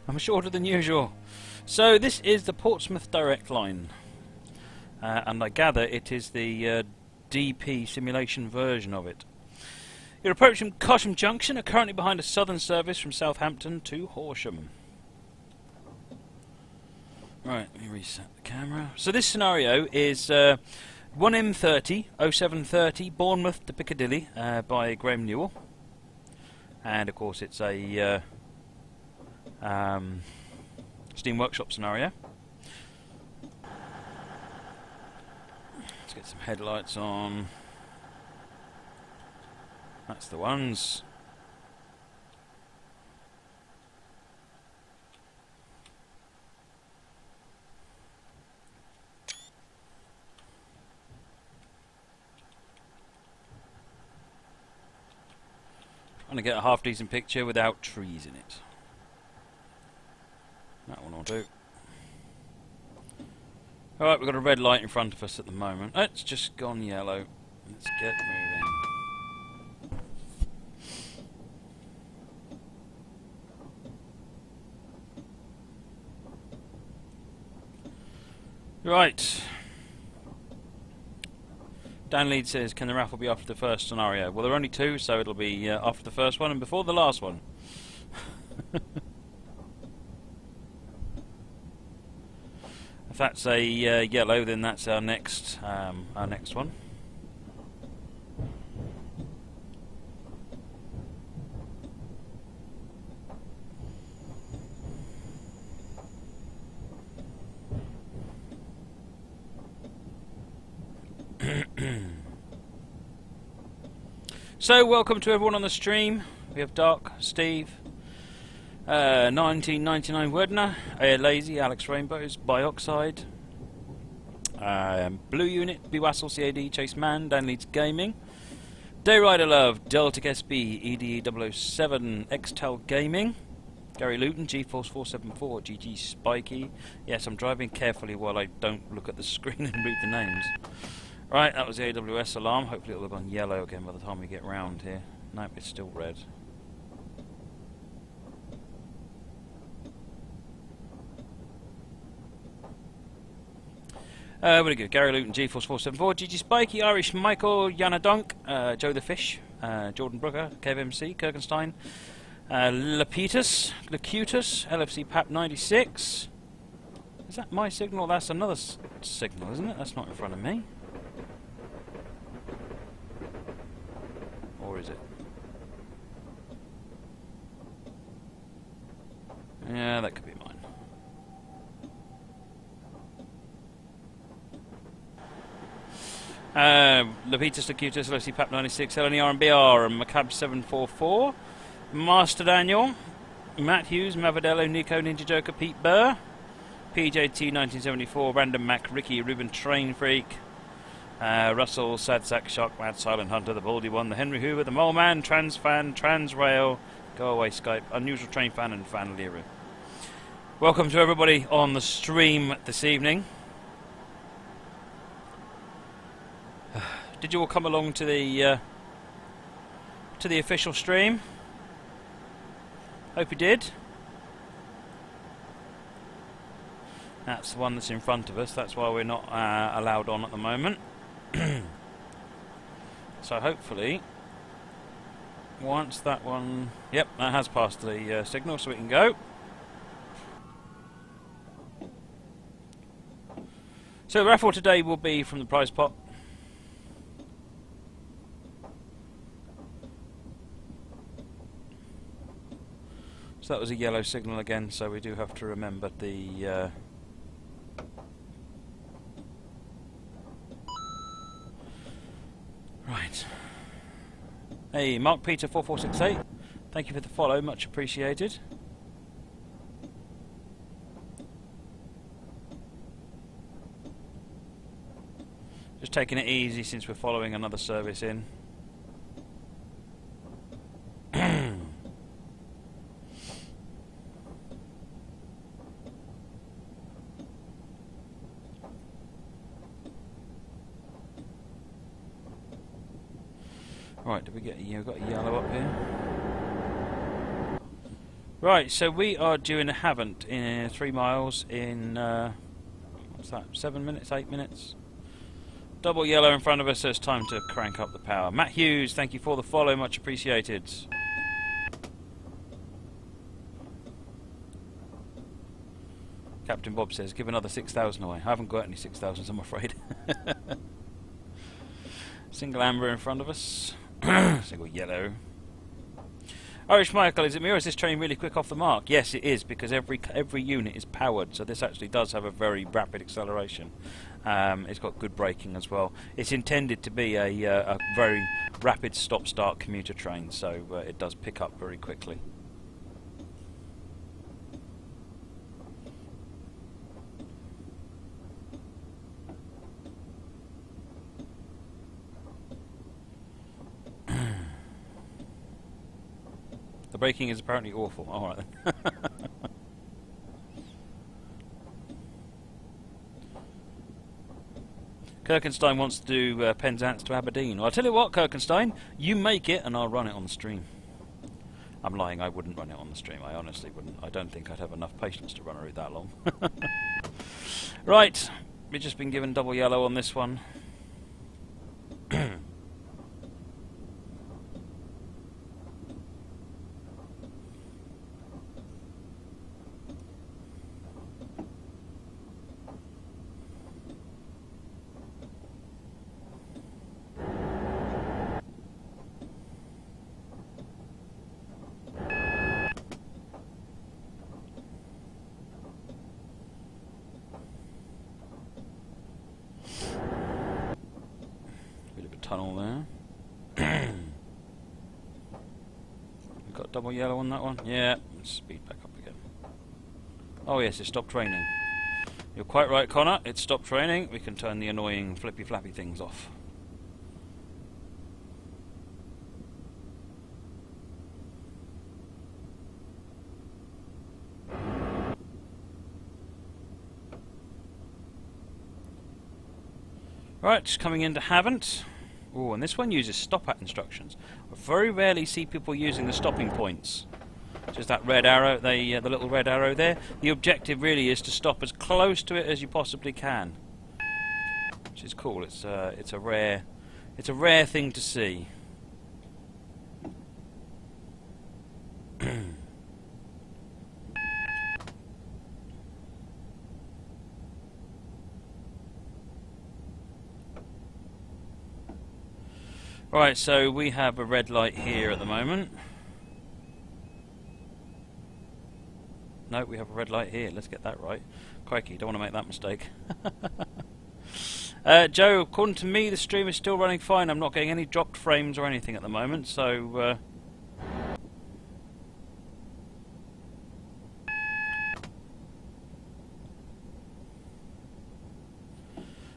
I'm shorter than usual. So this is the Portsmouth direct line. And I gather it is the DP simulation version of it. You're approaching Cosham Junction, are currently behind a southern service from Southampton to Horsham. Right, let me reset the camera. So this scenario is 1M30, 0730, Bournemouth to Piccadilly by Graham Newell. And of course it's a Steam Workshop scenario. Let's get some headlights on. That's the ones. Trying to get a half decent picture without trees in it. That one will do. Alright, we've got a red light in front of us at the moment. It's just gone yellow. Let's get moving. Right. Dan Lead says, can the raffle be after the first scenario? Well, there are only two, so it'll be after the first one and before the last one. If that's a yellow, then that's our next one. So, welcome to everyone on the stream. We have Dark, Steve, 1999 Wordner, Lazy, Alex Rainbows, Bioxide, Blue Unit, Bewassel, CAD, Chase Man, Dan Leeds Gaming, Dayrider Love, Deltic SB, EDE007, Xtel Gaming, Gary Luton, GeForce 474, GG Spiky. Yes, I'm driving carefully while I don't look at the screen and read the names. Right, that was the AWS alarm. Hopefully it'll have gone yellow again by the time we get round here. Nope, it's still red. What do we go? Gary Luton, GeForce 474, GG Spikey, Irish Michael, Yana Dunk, Joe the Fish, Jordan Brooker, Kev MC, Kirkenstein, Lapetus, Lacutus, LFC Pap 96. Is that my signal? That's another signal, isn't it? That's not in front of me. Or is it? Yeah, that could be mine. Lapetus, Lacutus, LFC Pap 96, LNER and BR, and Macab 744, Master Daniel, Matt Hughes, Mavadello, Nico, Ninja Joker, Pete Burr, PJT 1974, Random Mac, Ricky, Ruben Train Freak, Russell, Sad Sack, Shark, Mad Silent Hunter, the Baldy One, the Henry Hoover, the Mole Man, Trans Fan, Trans Rail, Go Away Skype, Unusual Train Fan, and Fan Liru. Welcome to everybody on the stream this evening. Did you all come along to the official stream? Hope you did. That's the one that's in front of us. That's why we're not allowed on at the moment. So hopefully, once that one... Yep, that has passed the signal, so we can go. So the raffle today will be from the prize pot. So that was a yellow signal again, so we do have to remember the... Right. Hey, Mark Peter 4468. Thank you for the follow, much appreciated. Just taking it easy since we're following another service in. Right, did we get got a yellow up here? Right, so we are due in Havant in 3 miles in, what's that, 7 minutes, 8 minutes? Double yellow in front of us, so it's time to crank up the power. Matt Hughes, thank you for the follow, much appreciated. Captain Bob says, give another 6,000 away. I haven't got any 6,000s, I'm afraid. Single amber in front of us. Single yellow. Irish Michael, is it me or is this train really quick off the mark? Yes, it is, because every unit is powered, so this actually does have a very rapid acceleration. It's got good braking as well. It's intended to be a very rapid stop-start commuter train, so it does pick up very quickly. The braking is apparently awful. Alright then. Kirkenstein wants to do Penzance to Aberdeen. Well, I'll tell you what, Kirkenstein, you make it and I'll run it on the stream. I'm lying, I wouldn't run it on the stream. I honestly wouldn't. I don't think I'd have enough patience to run a route that long. Right, we've just been given double yellow on this one. Tunnel there. We've got double yellow on that one. Yeah, let's speed back up again. Oh yes, it stopped raining. You're quite right, Connor. It stopped raining. We can turn the annoying flippy flappy things off. Right, just coming into Havant. Oh, and this one uses stop-at instructions. I very rarely see people using the stopping points. Just that red arrow, the little red arrow there. The objective really is to stop as close to it as you possibly can, which is cool. It's a rare thing to see. Right, so we have a red light here at the moment. No, we have a red light here. Let's get that right. Crikey, don't want to make that mistake. Joe, according to me, the stream is still running fine. I'm not getting any dropped frames or anything at the moment, so...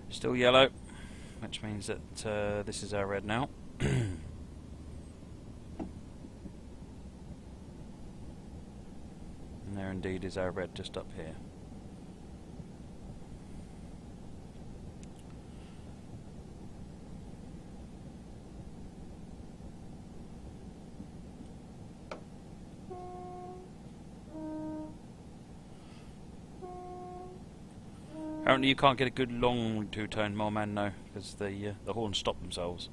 Still yellow, which means that this is our red now. And there indeed is our red just up here. Apparently you can't get a good long two-tone Moorman, no, because the horns stop themselves.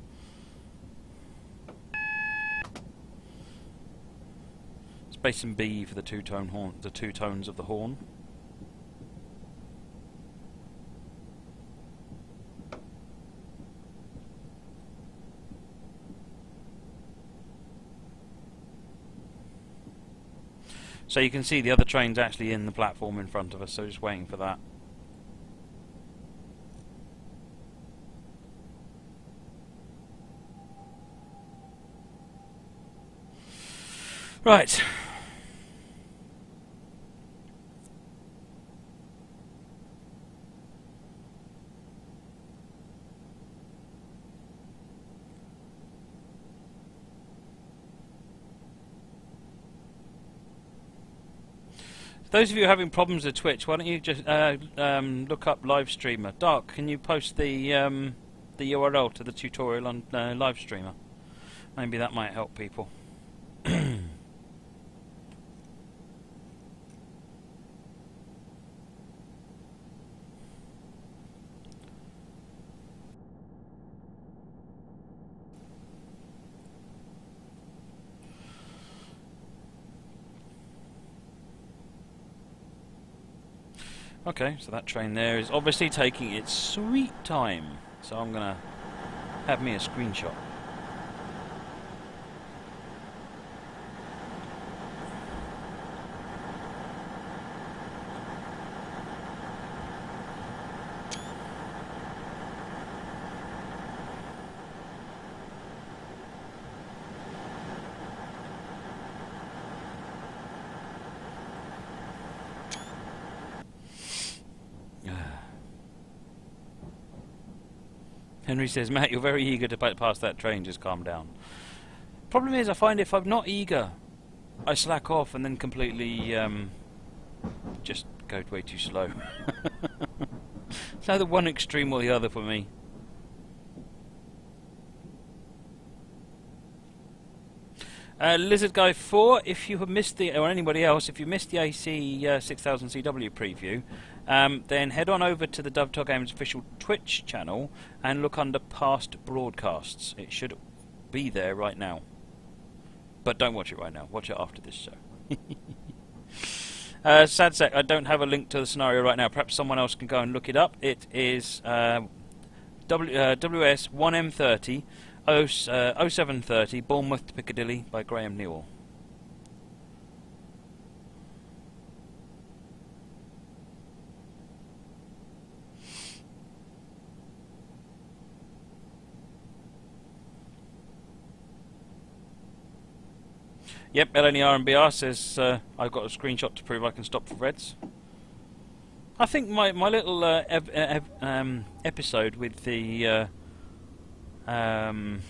Space and B for the two-tone horn, the two tones of the horn. So you can see the other train's actually in the platform in front of us, so just waiting for that. Right. Those of you having problems with Twitch, why don't you just look up live streamer? Dark, can you post the URL to the tutorial on live streamer? Maybe that might help people. Okay, so that train there is obviously taking its sweet time. So I'm going to have me a screenshot. Henry says, Matt, you're very eager to pass that train, just calm down. Problem is, I find if I'm not eager, I slack off and then completely just go way too slow. It's either one extreme or the other for me. Lizard Guy 4, if you have missed the, or anybody else, if you missed the AC 6000 CW preview, then head on over to the Dovetail Games official Twitch channel and look under past broadcasts. It should be there right now. But don't watch it right now. Watch it after this show. Sad sec, I don't have a link to the scenario right now. Perhaps someone else can go and look it up. It is WS 1M30 0730 Bournemouth to Piccadilly by Graham Newell. Yep, LNER&BR says I've got a screenshot to prove I can stop for reds. I think my little episode with the on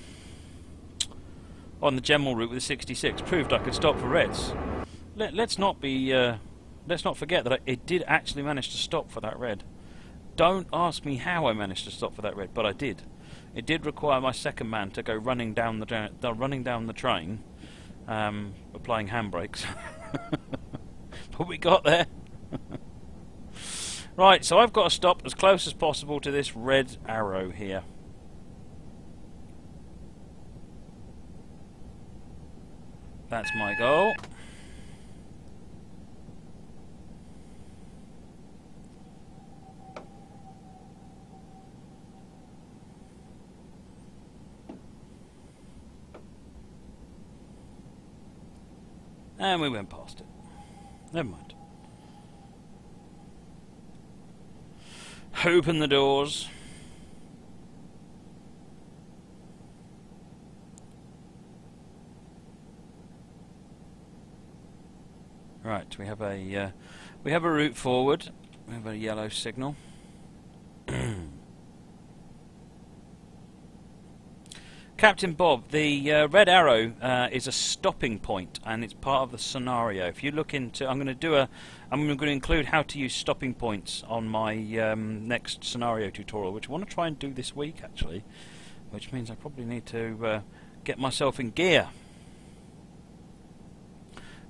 the Gemmel route with the 66 proved I could stop for reds. Let's not forget that it did actually manage to stop for that red. Don't ask me how I managed to stop for that red, but I did. It did require my second man to go running down the train. Applying handbrakes. But we got there. Right, so I've got to stop as close as possible to this red arrow here. That's my goal. And we went past it. Never mind. Open the doors. Right, we have a route forward. We have a yellow signal. Captain Bob, the red arrow is a stopping point, and it's part of the scenario. If you look into, I'm going to include how to use stopping points on my next scenario tutorial, which I want to try and do this week actually, which means I probably need to get myself in gear.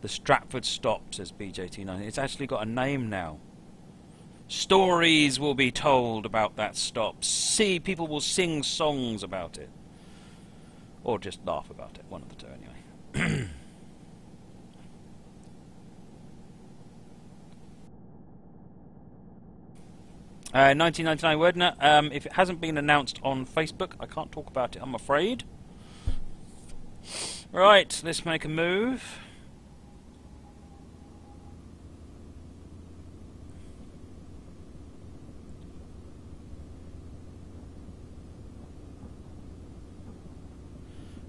The Stratford Stop, says BJT9. It's actually got a name now. Stories will be told about that stop. See, people will sing songs about it. Or just laugh about it, one of the two anyway. 1999 Wordner, if it hasn't been announced on Facebook, I can't talk about it, I'm afraid. Right, let's make a move.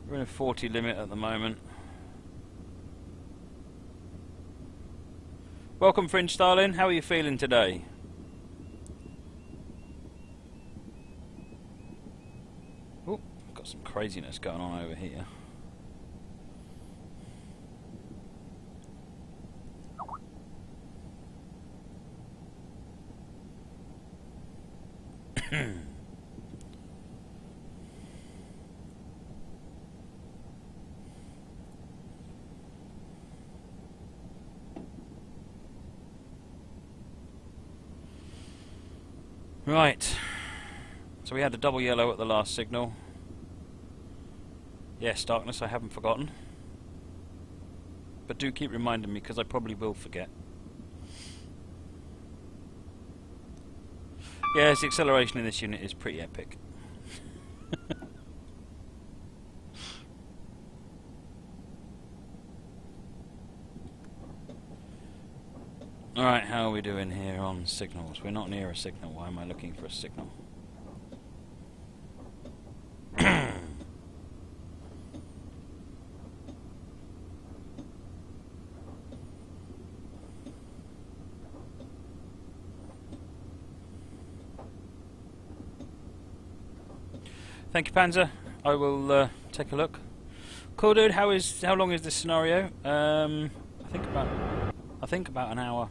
We're in a 40 limit at the moment. Welcome, Fringe Starlin. How are you feeling today? Oh, got some craziness going on over here. Right, so we had a double yellow at the last signal. Yes, Darkness, I haven't forgotten. But do keep reminding me, because I probably will forget. Yes, the acceleration in this unit is pretty epic. Alright, how are we doing here on signals? We're not near a signal. Why am I looking for a signal? Thank you, Panzer. I will take a look. Cool, dude. How long is this scenario? I think about an hour.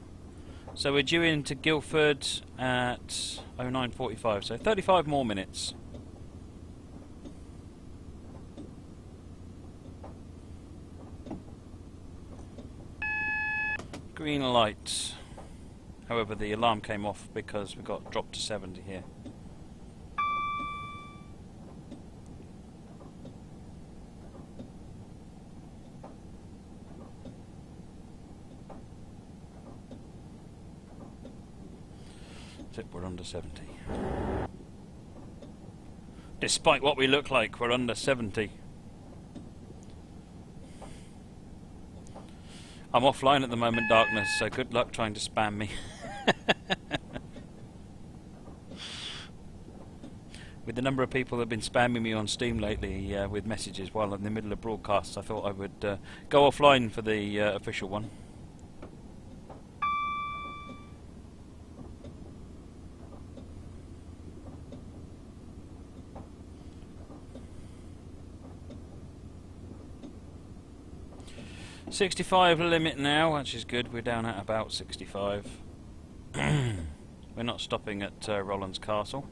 So we're due into Guildford at 09:45. So 35 more minutes. Green light. However, the alarm came off because we got dropped to 70 here. We're under 70. Despite what we look like, we're under 70. I'm offline at the moment, Darkness, so good luck trying to spam me. With the number of people that have been spamming me on Steam lately with messages while in the middle of broadcasts, I thought I would go offline for the official one. $65 limit now, which is good. We're down at about 65. We're not stopping at Roland's Castle.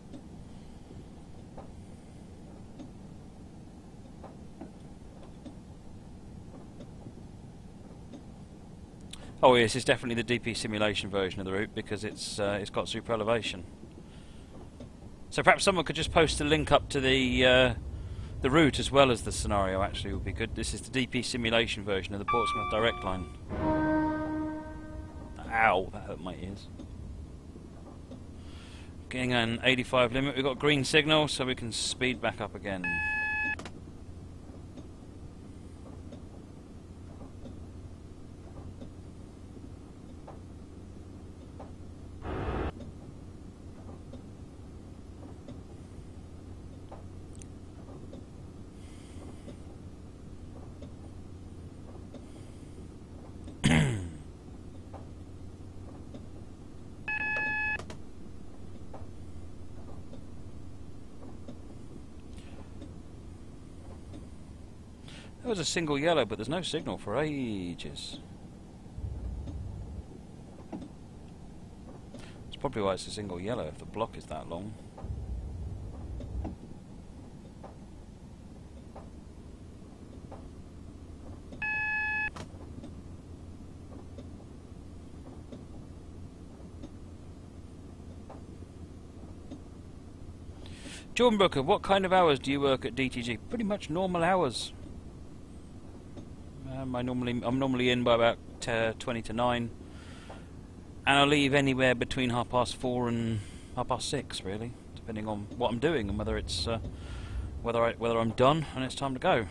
Oh yes, it's definitely the DP simulation version of the route because it's got super elevation. So perhaps someone could just post a link up to the route as well as the scenario. Actually, would be good. This is the DP simulation version of the Portsmouth direct line. Ow, that hurt my ears. Getting an 85 limit. We've got green signal, so we can speed back up again. There was a single yellow, but there's no signal for ages. That's probably why it's a single yellow, if the block is that long. John Brooker, what kind of hours do you work at DTG? Pretty much normal hours. I'm normally in by about 20 to 9, and I leave anywhere between 4:30 and 6:30, really, depending on what I'm doing and whether it's whether I'm done and it's time to go.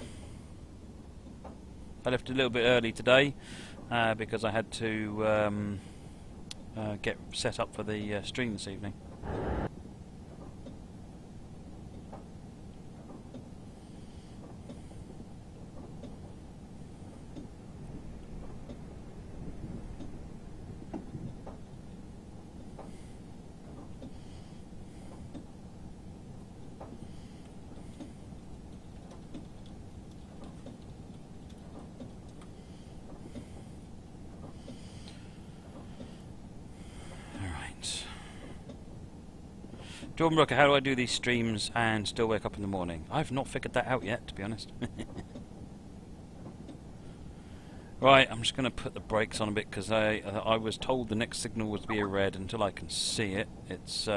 I left a little bit early today because I had to get set up for the stream this evening. Jordan Brooker, how do I do these streams and still wake up in the morning? I've not figured that out yet, to be honest. Right, I'm just going to put the brakes on a bit because I was told the next signal was to be a red. Until I can see it, it's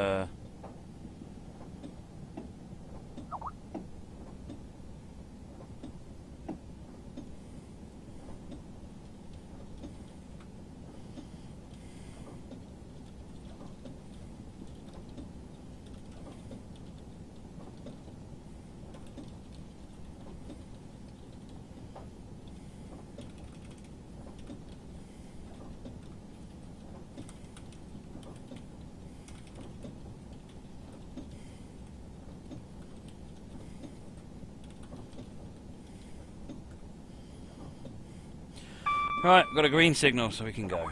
Right, got a green signal so we can go.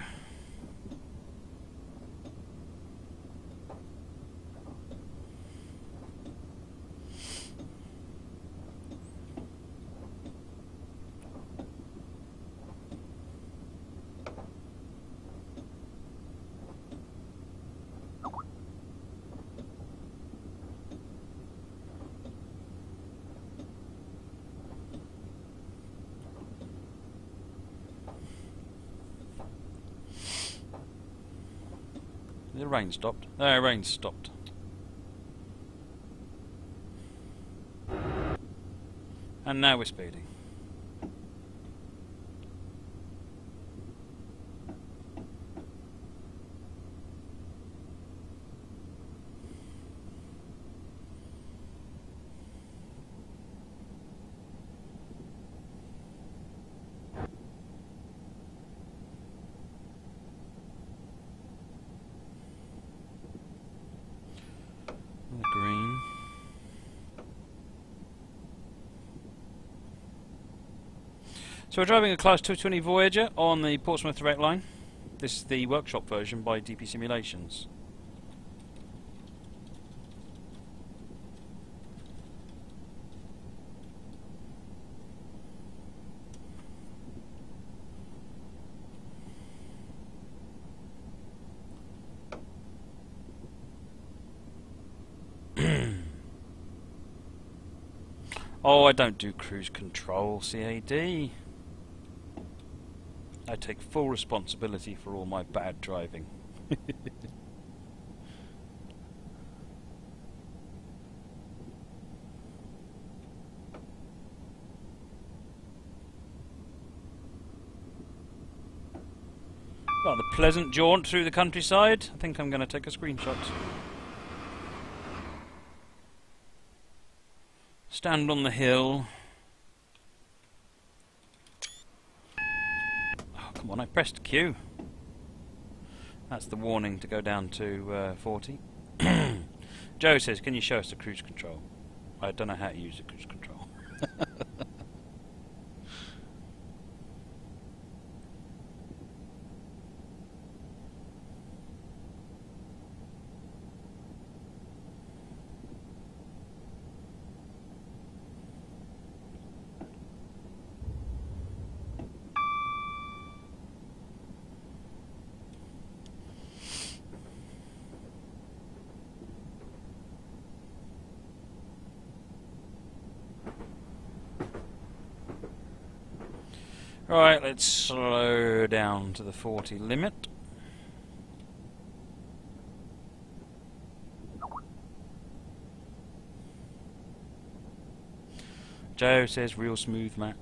The rain stopped. No, rain stopped. And now we're speeding. Green. So we're driving a Class 220 Voyager on the Portsmouth direct line. This is the workshop version by DP Simulations. Oh, I don't do cruise control, CAD. I take full responsibility for all my bad driving. Rather pleasant jaunt through the countryside. I think I'm going to take a screenshot. Stand on the hill. Oh, come on, I pressed Q. That's the warning to go down to 40. Joe says, can you show us the cruise control? I don't know how to use the cruise control. Right, let's slow down to the 40 limit. Joe says real smooth, Matt.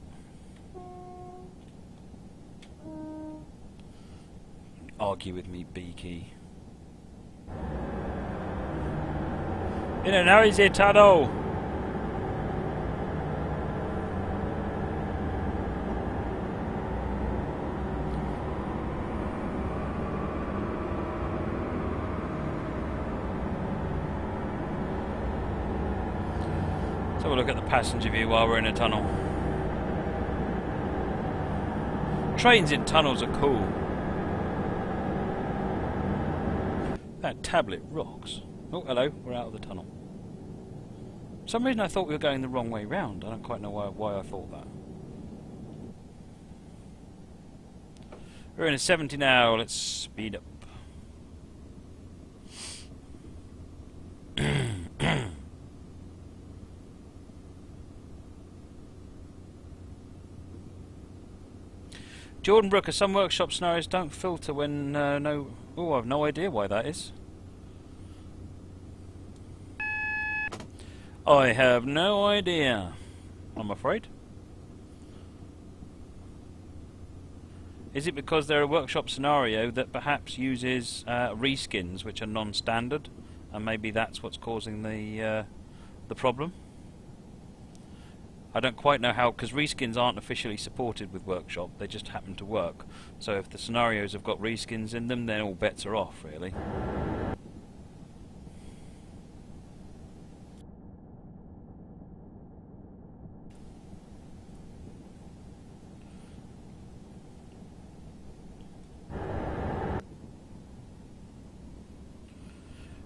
Argue with me, Beaky. You know, now he's a tunnel. Let's have a look at the passenger view while we're in a tunnel. Trains in tunnels are cool. That tablet rocks. Oh, hello, we're out of the tunnel. For some reason I thought we were going the wrong way round. I don't quite know why I thought that. We're in a 70 now, let's speed up. Jordan Brooker, some workshop scenarios don't filter when no... Oh, I've no idea why that is. I have no idea, I'm afraid. Is it because they're a workshop scenario that perhaps uses reskins which are non-standard, and maybe that's what's causing the problem? I don't quite know how, because reskins aren't officially supported with Workshop, they just happen to work. So if the scenarios have got reskins in them, then all bets are off, really.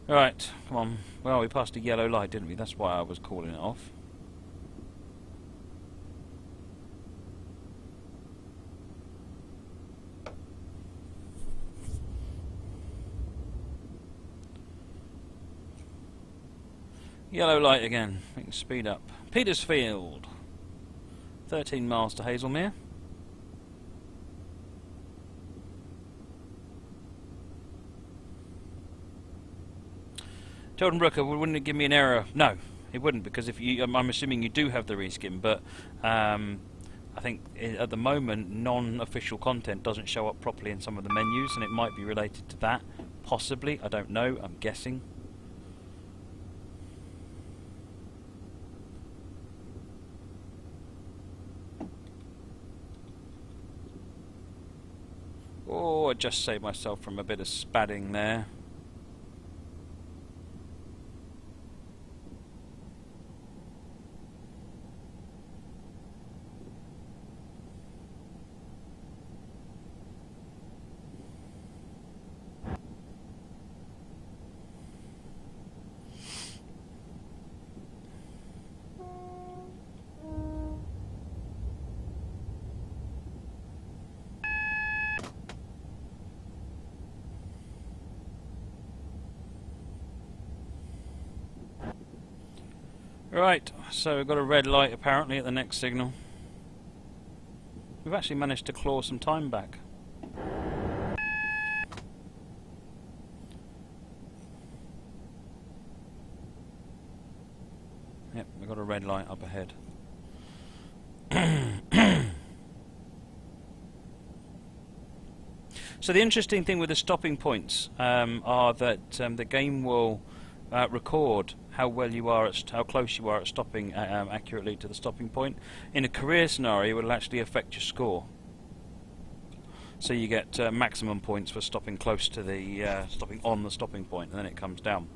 Right, come on. Well, we passed a yellow light, didn't we? That's why I was calling it off. Yellow light again. We can speed up. Petersfield. 13 miles to Hazelmere. Tilden Brooker, wouldn't it give me an error? No, it wouldn't, because if you, I'm assuming you do have the reskin, but I think at the moment non-official content doesn't show up properly in some of the menus, and it might be related to that. Possibly, I don't know, I'm guessing. Oh, I just saved myself from a bit of spadding there. Right, so we've got a red light apparently at the next signal. We've actually managed to claw some time back. Yep, we've got a red light up ahead. So the interesting thing with the stopping points are that the game will record how well you are at how close you are at stopping accurately to the stopping point. In a career scenario, it will actually affect your score. So you get maximum points for stopping close to the stopping on the stopping point, and then it comes down.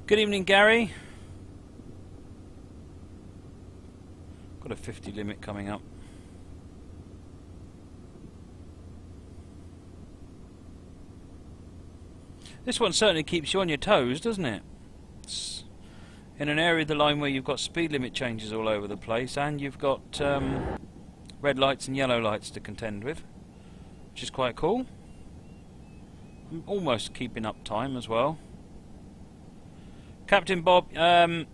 Good evening, Gary. Got a 50 limit coming up. This one certainly keeps you on your toes, doesn't it? It's in an area of the line where you've got speed limit changes all over the place, and you've got red lights and yellow lights to contend with, which is quite cool. I'm almost keeping up time as well. Captain Bob, I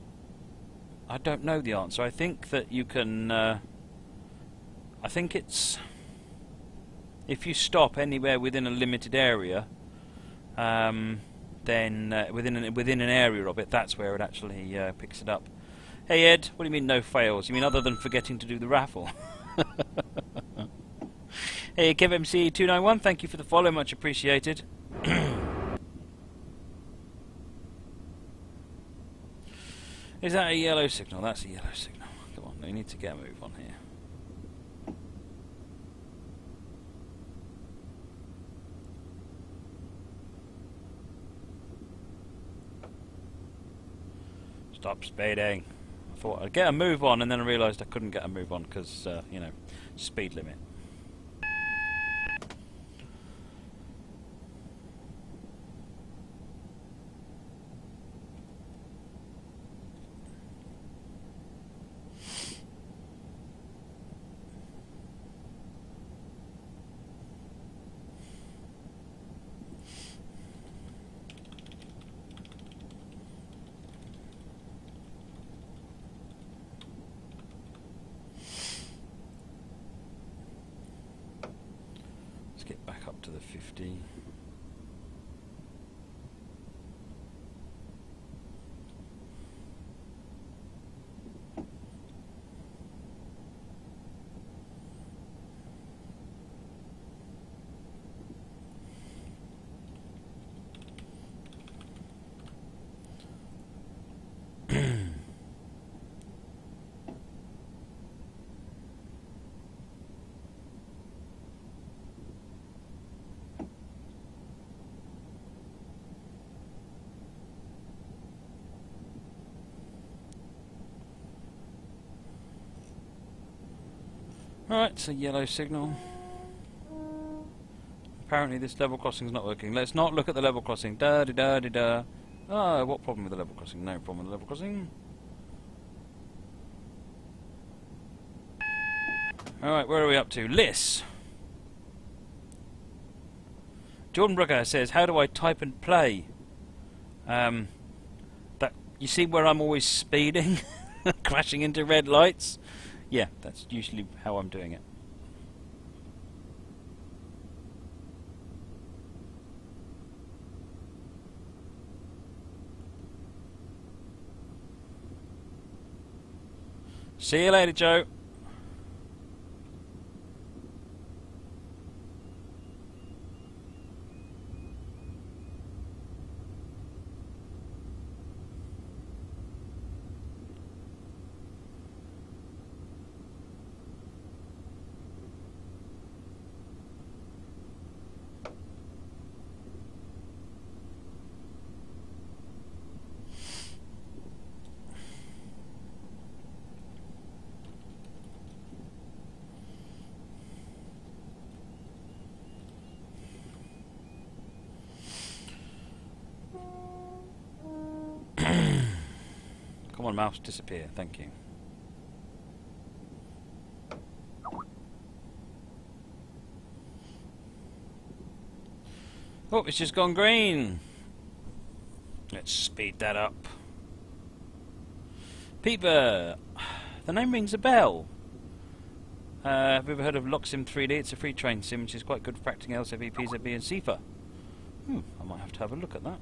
don't know the answer. I think that you can. I think it's if you stop anywhere within a limited area, then within an area of it, that's where it actually picks it up. Hey Ed, what do you mean no fails? You mean other than forgetting to do the raffle? Hey KevMC291, thank you for the follow, much appreciated. Is that a yellow signal? That's a yellow signal. Come on, we need to get a move on here. Stop speeding. I thought I'd get a move on, and then I realised I couldn't get a move on because, you know, speed limit. Let's get back up to the 50. Alright, it's a yellow signal. Apparently this level crossing is not working. Let's not look at the level crossing. Da da da da da. Ah, what problem with the level crossing? No problem with the level crossing. Alright, where are we up to? Liss! Jordan Brooker says, how do I type and play? That you see where I'm always speeding? Crashing into red lights? Yeah, that's usually how I'm doing it. See you later, Joe. Come on, mouse, disappear. Thank you. Oh, it's just gone green. Let's speed that up. Peeper. The name rings a bell. Have you ever heard of LockSim 3D? It's a free train sim which is quite good for practicing LCV, PZB and CIFA. I might have to have a look at that.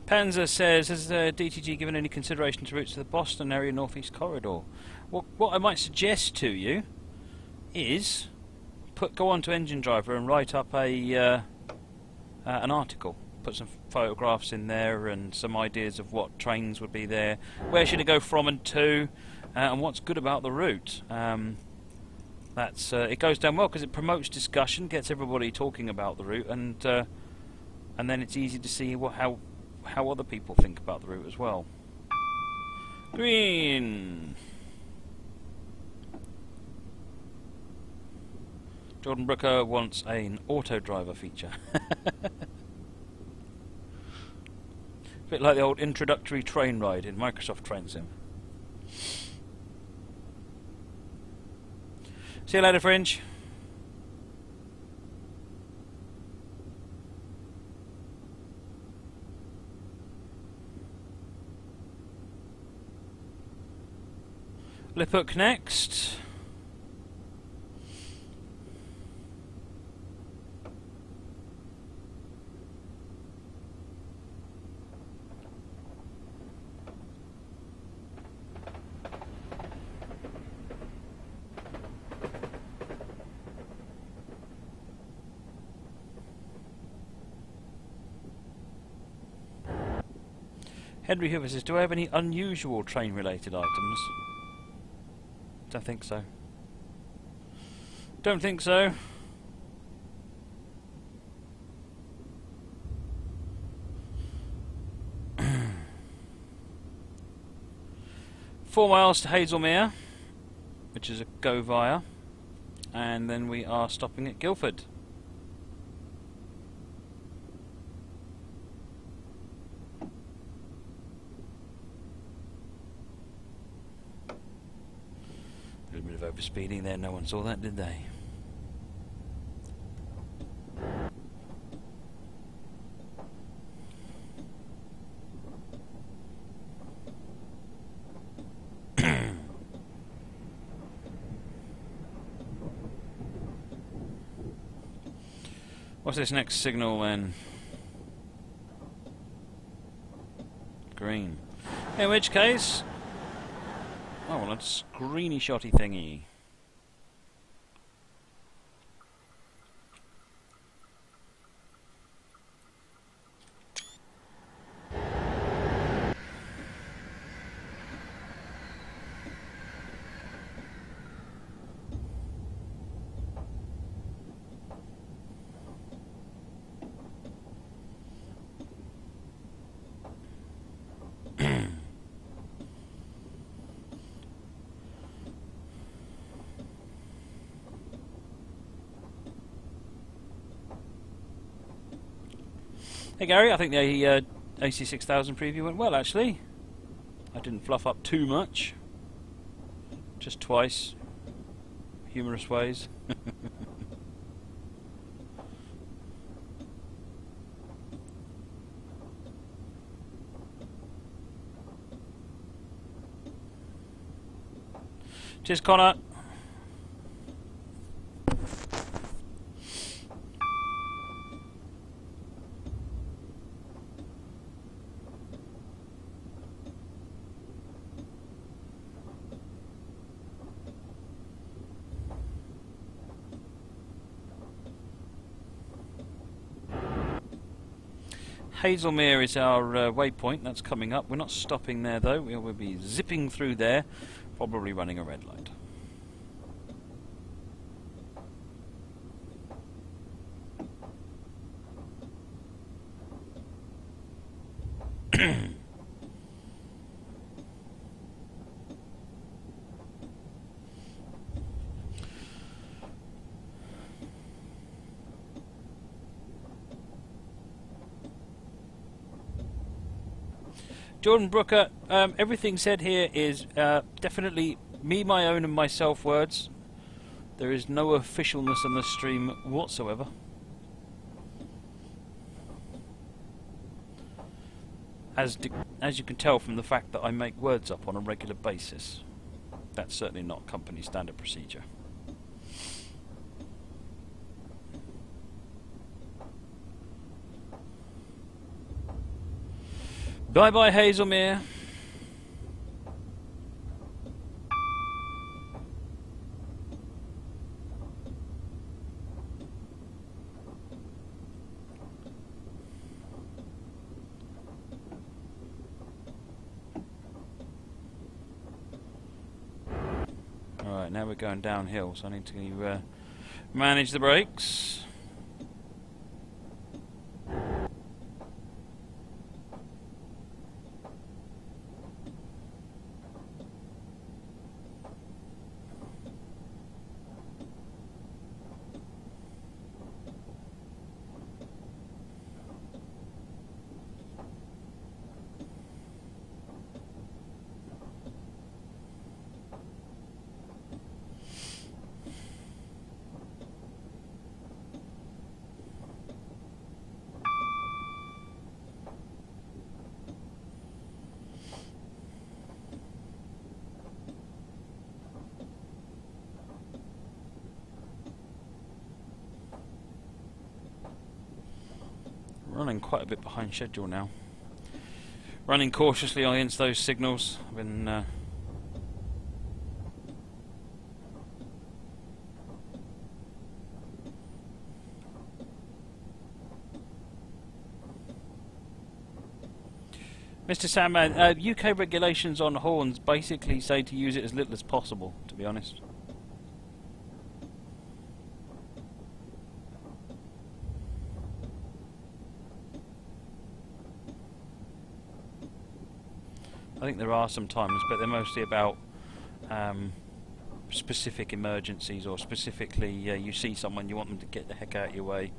Panzer says, has DTG given any consideration to routes to the Boston area Northeast Corridor? What I might suggest to you is go on to Engine Driver and write up an article. Put some photographs in there and some ideas of what trains would be there, where should it go from and to, and what's good about the route. It goes down well because it promotes discussion, gets everybody talking about the route, and then it's easy to see how other people think about the route as well. Green! Jordan Brooker wants an auto driver feature. A bit like the old introductory train ride in Microsoft Train Sim. See you later, Fringe. Liphook next. Henry Hoover says, do I have any unusual train-related items? Don't think so. Don't think so. Four miles to Hazelmere, which is a go via, and then we are stopping at Guildford. A little bit of overspeeding there, no one saw that, did they? What's this next signal then? Green. In which case... oh, well, that's greeny shotty thingy. Hey Gary, I think the AC6000 preview went well actually. I didn't fluff up too much. Just twice. Humorous ways. Cheers, Connor. Hazelmere is our waypoint. That's coming up. We're not stopping there though. We'll be zipping through there, probably running a red light. Jordan Brooker, everything said here is definitely me, my own and myself words. There is no officialness on the stream whatsoever. As you can tell from the fact that I make words up on a regular basis. That's certainly not company standard procedure. Bye bye Hazelmere. Alright, now we're going downhill, so I need to manage the brakes. Running quite a bit behind schedule now. Running cautiously against those signals. I've been Mr. Sandman, UK regulations on horns basically say to use it as little as possible, to be honest. I think there are some times, but they're mostly about specific emergencies, or specifically you see someone, you want them to get the heck out of your way.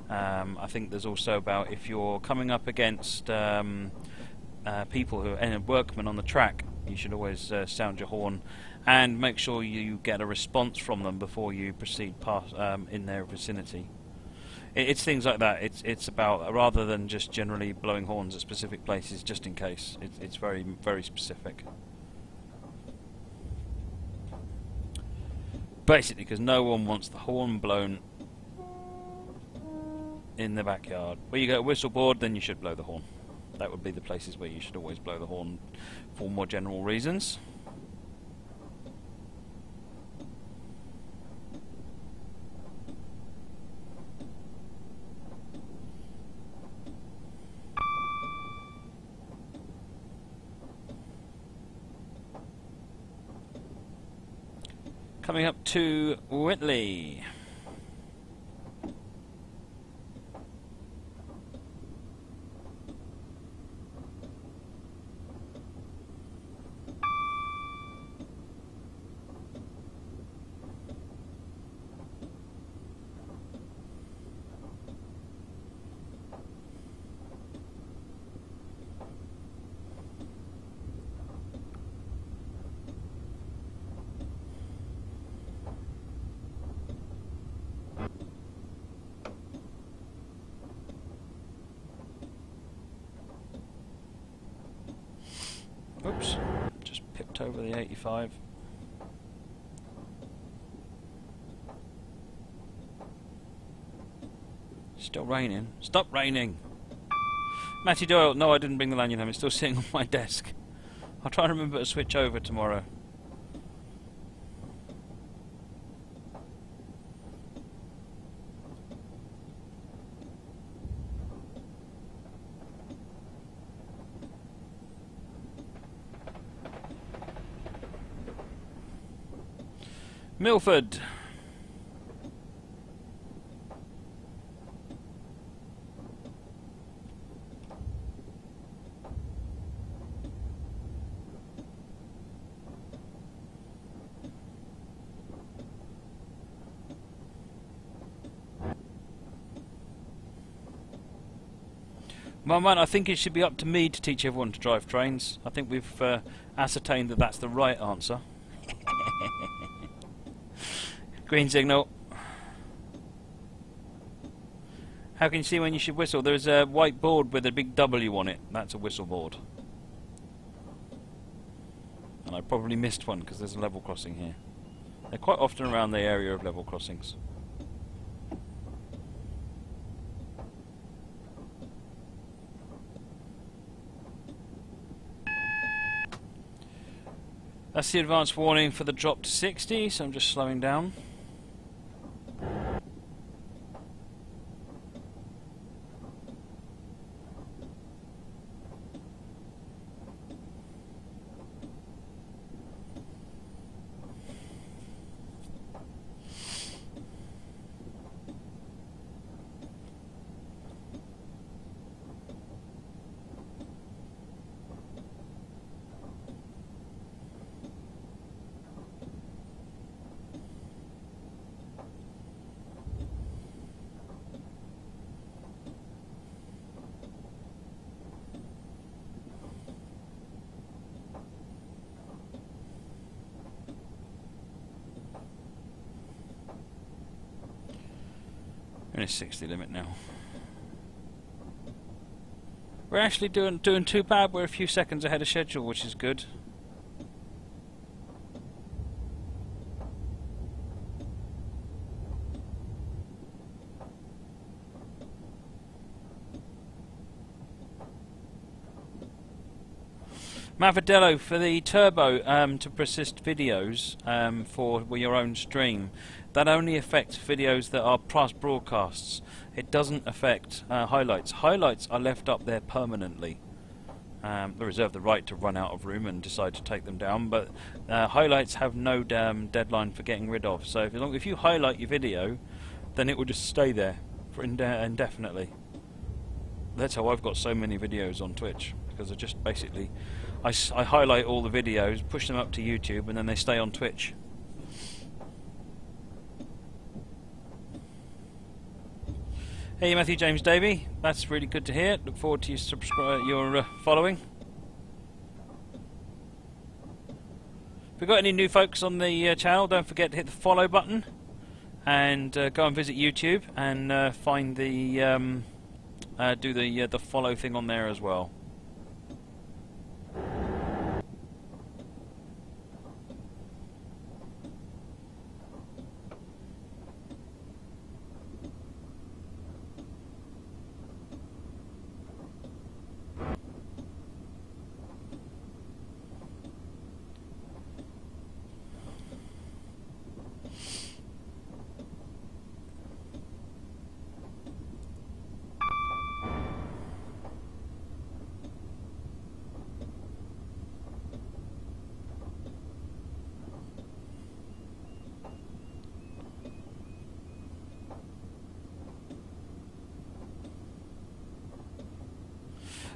I think there's also about if you're coming up against people who are workmen on the track, you should always sound your horn and make sure you get a response from them before you proceed past in their vicinity. It's things like that. It's about, rather than just generally blowing horns at specific places just in case. It's very, very specific. Basically, because no one wants the horn blown in the backyard. Where you get a whistle board, then you should blow the horn. That would be the places where you should always blow the horn for more general reasons. Coming up to Whitley. October the 85. Still raining. Stop raining! Matty Doyle, no, I didn't bring the lanyard home. It's still sitting on my desk. I'll try and remember to switch over tomorrow. Milford. Well, man, I think it should be up to me to teach everyone to drive trains. I think we've ascertained that that's the right answer. Green signal. How can you see when you should whistle? There's a white board with a big W on it. That's a whistle board. And I probably missed one because there's a level crossing here. They're quite often around the area of level crossings. That's the advance warning for the drop to 60, so I'm just slowing down. We're in a 60 limit now. We're actually doing too bad. We're a few seconds ahead of schedule, which is good. Mavadello, for the turbo to persist videos for your own stream, that only affects videos that are past broadcasts. It doesn't affect highlights. Highlights are left up there permanently. They reserve the right to run out of room and decide to take them down, but highlights have no deadline for getting rid of. So if you highlight your video, then it will just stay there for indefinitely. That's how I've got so many videos on Twitch, because I just basically I highlight all the videos, push them up to YouTube, and then they stay on Twitch. Hey Matthew James Davey, that's really good to hear. Look forward to your following. If we've got any new folks on the channel, don't forget to hit the follow button and go and visit YouTube and find the do the follow thing on there as well.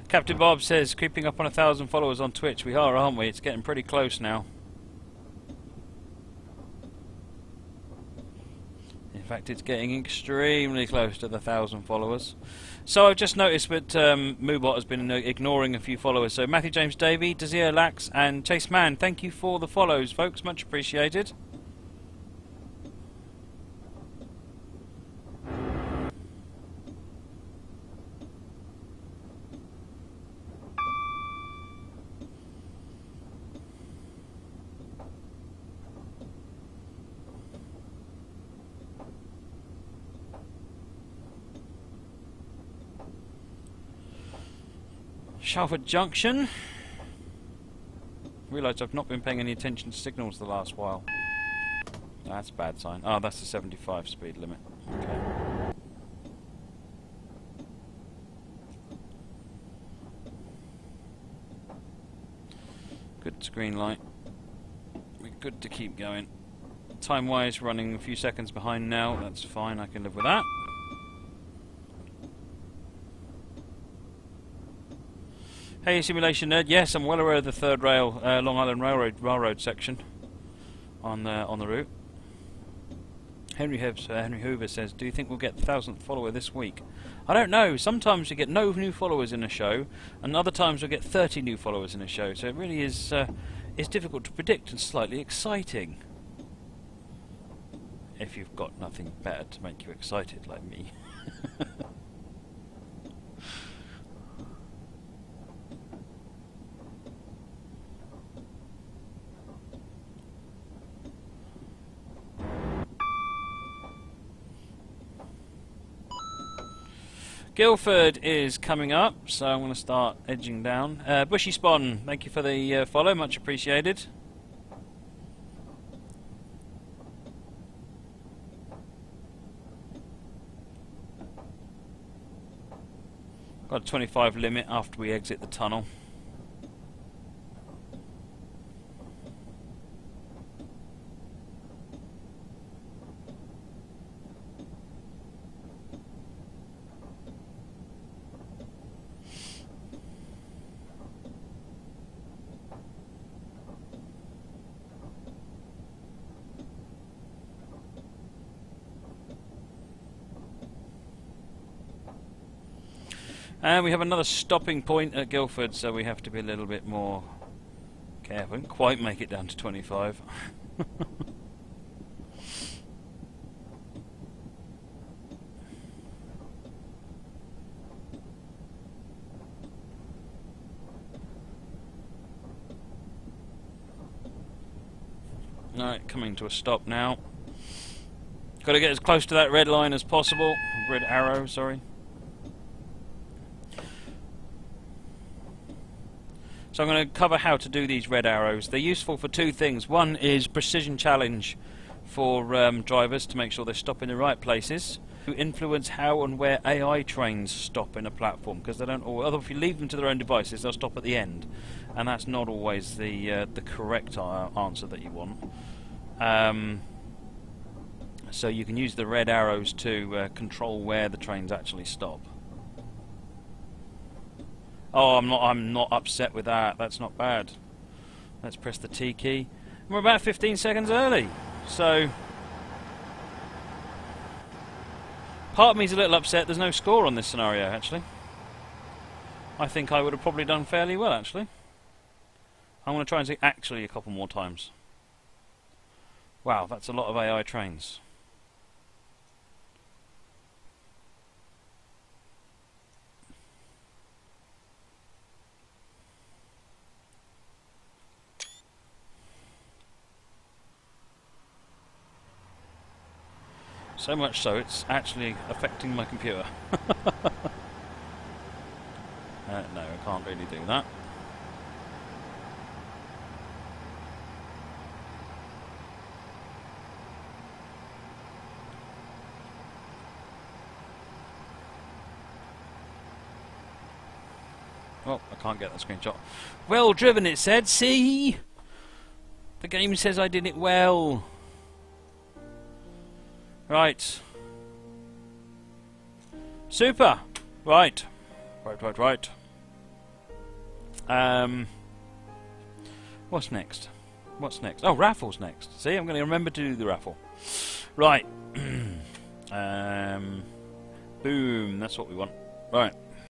Captain Bob says, creeping up on 1,000 followers on Twitch. We are, aren't we? It's getting pretty close now. In fact, it's getting extremely close to the 1,000 followers. So I've just noticed that Moobot has been ignoring a few followers. So Matthew James Davey, Desir Lax, and Chase Mann, thank you for the follows, folks. Much appreciated. Shalford Junction. Realised I've not been paying any attention to signals the last while. That's a bad sign. Oh, that's the 75 speed limit. Okay. Good screen light. We're good to keep going. Time-wise, running a few seconds behind now. That's fine. I can live with that. Hey, Simulation Nerd. Yes, I'm well aware of the third rail, Long Island Railroad section on the route. Henry Hoover says, "Do you think we'll get the 1,000th follower this week?" I don't know. Sometimes we get no new followers in a show, and other times we get 30 new followers in a show. So it really is it's difficult to predict and slightly exciting. If you've got nothing better to make you excited, like me. Guildford is coming up, so I'm going to start edging down. Bushy Spawn, thank you for the follow, much appreciated. Got a 25 limit after we exit the tunnel. And we have another stopping point at Guildford, so we have to be a little bit more careful. We didn't quite make it down to 25. Alright, coming to a stop now. Got to get as close to that red line as possible. Red arrow, sorry. So I'm going to cover how to do these red arrows. They're useful for two things. One is precision challenge for drivers to make sure they stop in the right places. To influence how and where AI trains stop in a platform, because they don't always, although if you leave them to their own devices, they'll stop at the end, and that's not always the correct answer that you want. So you can use the red arrows to control where the trains actually stop. Oh, I'm not upset with that. That's not bad. Let's press the T key. We're about 15 seconds early, so part of me's a little upset there's no score on this scenario, actually. I think I would have probably done fairly well, actually. I'm going to try and see actually a couple more times. Wow, that's a lot of AI trains. So much so, it's actually affecting my computer. No, I can't really do that. Oh, I can't get that screenshot. Well driven, it said. See? The game says I did it well. Right. Super. Right. Right. What's next? What's next? Oh, raffle's next. See, I'm going to remember to do the raffle. Right. Boom. That's what we want. Right.